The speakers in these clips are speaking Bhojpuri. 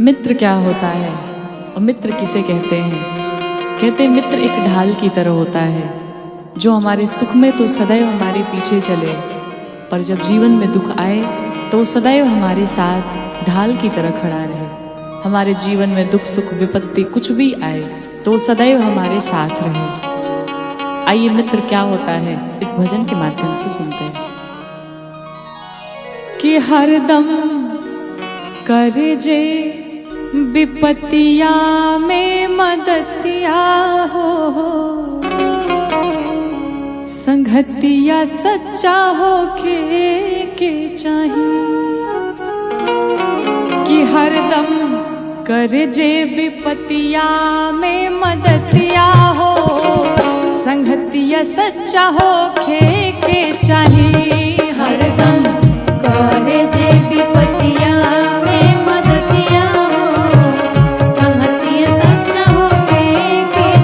मित्र क्या होता है और मित्र किसे कहते हैं? कहते हैं मित्र एक ढाल की तरह होता है जो हमारे सुख में तो सदैव हमारे पीछे चले, पर जब जीवन में दुख आए तो सदैव हमारे साथ ढाल की तरह खड़ा रहे। हमारे जीवन में दुख सुख विपत्ति कुछ भी आए तो सदैव हमारे साथ रहे। आइए मित्र क्या होता है इस भजन के माध्यम से सुनते हैं। कि हरदम करे जे विपत्तिया में मदतिया हो, संगतिया सच्चा हो के चाहिए। कि हरदम करे जे विपत्तिया में मदतिया हो, संगतिया सच्चा हो के चाहिए। हरदम करे जे विपत्तिया में मदतिया हो, संगतिया सच्चा हो के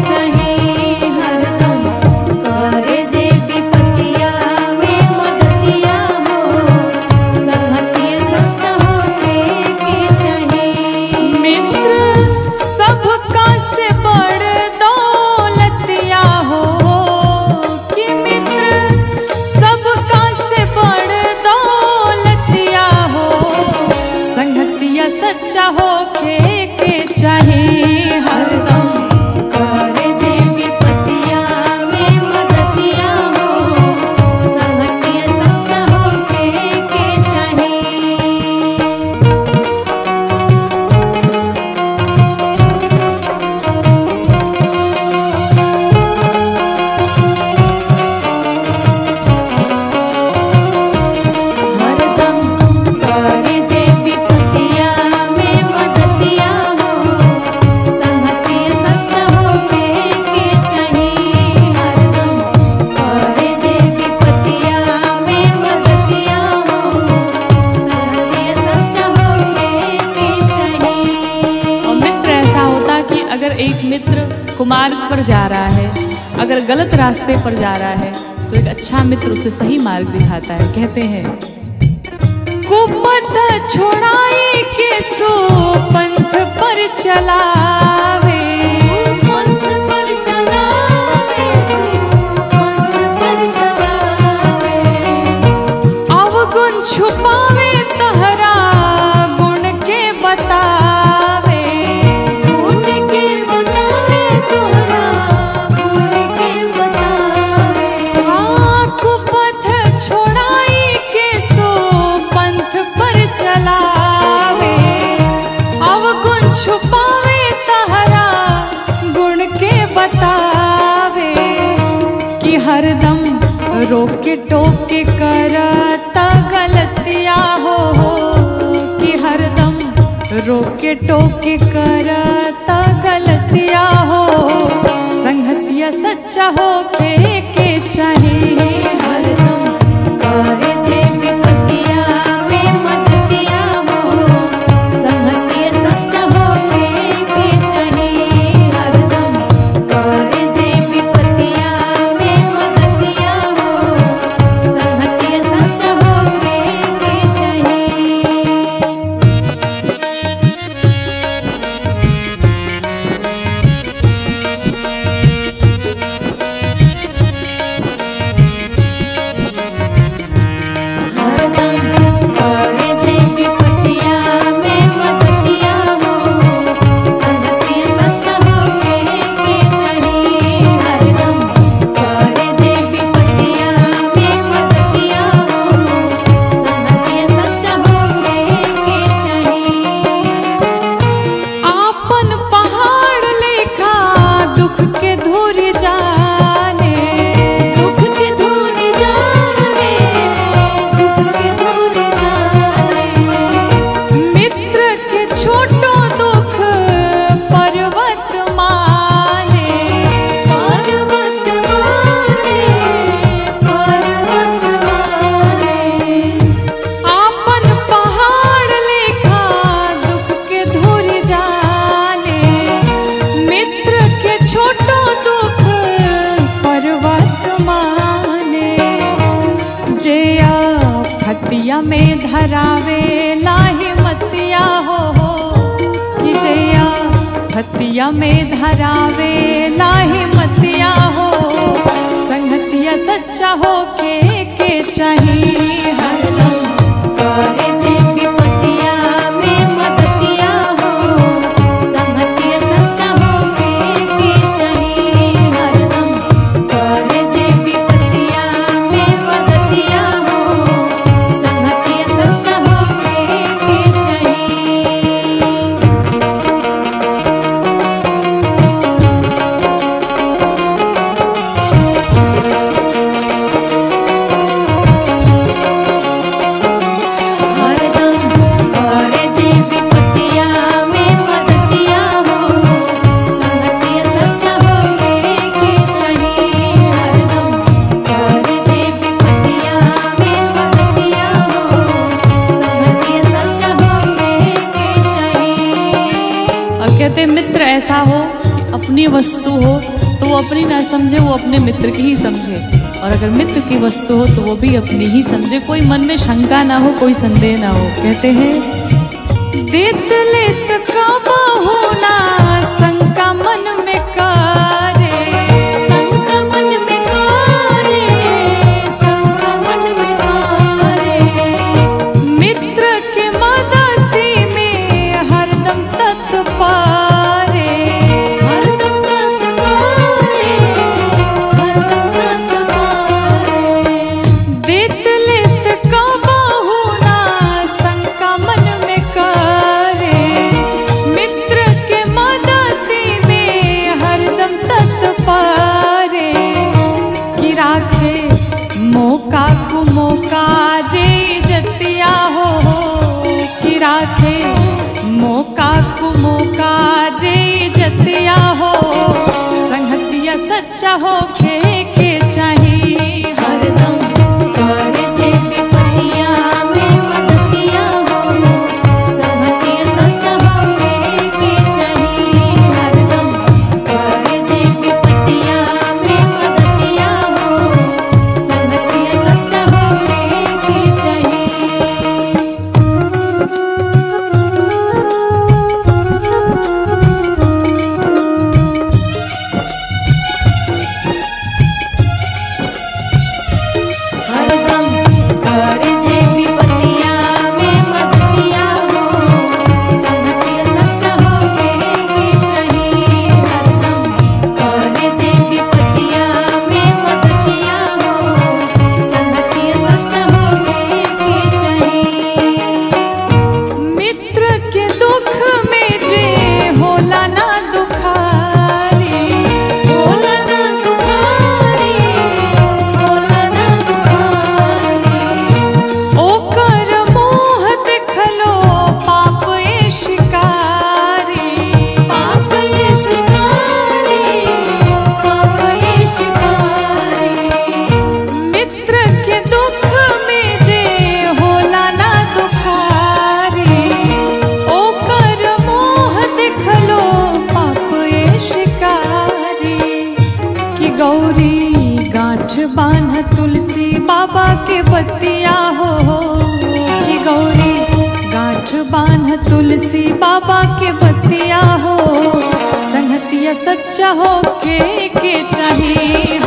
चाहिए। हरदम करे जे विपत्तिया में मदतिया हो, संगतिया सच्चा हो के चाहिए। मित्र सबका से बड़ दौलतिया हो, कि मित्र सबका से बड़ दौलतिया हो, संगतिया सच्चा हो के चाहिए। हरदम करे जे विपत्तिया में मदतिया हो, संगतिया सच्चा हो के चाहिए। हरदम करे जे विपत्तिया में मदतिया हो, संगतिया सच्चा हो के चाहिए। हरदम करे जे विपत्तिया में मदतिया हो, संगतिया सच्चा हो के चाहिए। और मित्र ऐसा होता कि अगर एक मित्र कुमार्ग पर जा रहा है, अगर गलत रास्ते पर जा रहा है तो एक अच्छा मित्र उसे सही मार्ग दिखाता है। कहते हैं कुपथ छोड़ाई के सो पंथ पर चलावे, पंथ पर चलावे, पंथ पर चलावे। अवगुण छुपावे तहरा गुण के बतावे, गुण के बतावे तोहरा, गुण के बतावे। हाँ कुपथ छोड़ाई के सो पंथ पर चलावे, अवगुण छुपावे तहरा गुण के बतावे। कि हरदम रोके टोके करता गलतिया हो, कि हरदम रोके टोके करता गलतिया हो, संगतिया सच्चा हो के चाहिए। हरदम करे जे विपत्तिया में मदतिया हो, संगतिया सच्चा हो के चाहिए। हरदम करे जे विपत्तिया में मदतिया हो, संगतिया सच्चा हो के चाहिए। हरदम करे जे विपत्तिया में मदतिया हो, संगतिया सच्चा हो के चाहिए। हरदम करे जे विपत्तिया में मदतिया हो, संगतिया सच्चा हो के चाहिए। आपन पहाड़ लेखा दुख के धूर जाने, दुख के दूर जाने, दुख के दूर जाने। मित्र के छोटो दुख पर्वत माने, पर्वत माने, पर्वत माने। आपन पहाड़ लेखा दुख के धूर जाने, मित्र के छोटो दुख पर्वत माने। जे फतिया में धरावे लाहि मतिया हो, खतिया में धरावे लाहे मतिया हो, संगतिया सच्चा हो के चाहिए हरदम करे जे विपतिया में मदतिया हो, संगतिया सच्चा हो के चाहिए। हरदम करे जे विपतिया में मदतिया हो, संगतिया सच्चा हो के चाहिए। हरदम करे जे विपतिया में मदतिया हो, संगतिया सच्चा हो के चाहिए। हरदम करे जे विपतिया में मदतिया हो, संगतिया सच्चा हो के चाहिए। और कहते हैं मित्र ऐसा हो कि अपनी वस्तु हो तो वो अपनी ना समझे, वो अपने मित्र की ही समझे, और अगर मित्र की वस्तु हो तो वो भी अपनी ही समझे, कोई मन में शंका ना हो, कोई संदेह ना हो। कहते हैं देत लेत काबा होना शंका मन में करे, शंका मन में करे, शंका मन में करे। मित्र के मदति में हरदम तत्पारे, हरदम तत्पारे, हरदम तत्पारे। देत लेत काबा होना शंका मन में करे, मित्र के मदति में हरदम तत्पारे, कि राखे मौका को मौका जे जतिया हो, कि राखे मौका को मौका जे जतिया हो, संगतिया सच्चा हो के चाहिए। हरदम करे जे विपतिया में मदतिया हो, संगतिया सच्चा हो के चाहिए। हरदम करे जे विपतिया में मदतिया हो, संगतिया सच्चा हो के चाहिए। हरदम करे जे विपतिया में मदतिया हो, संगतिया सच्चा हो के चाहिए। हरदम करे जे विपतिया में मदतिया हो, संगतिया सच्चा हो के चाहिए। मित्र के दुख में जे होला ना दुखारी, होला ना दुखारी, होला ना दुखारी। ओकर मोह देखलो पाप ए शिकारी, पाप ये शिकारी, पाप ये शिकारी। मित्र के दुख में जे होला ना दुखारी, ओकर मोह देखलो पाप ए शिकारी, कि गौरी गांठ बांध तुलसी बाबा के बतिया हो, कि गौरी गांठ बांध तुलसी बाबा के बतिया हो, संगतिया सच्चा हो के चाहिए।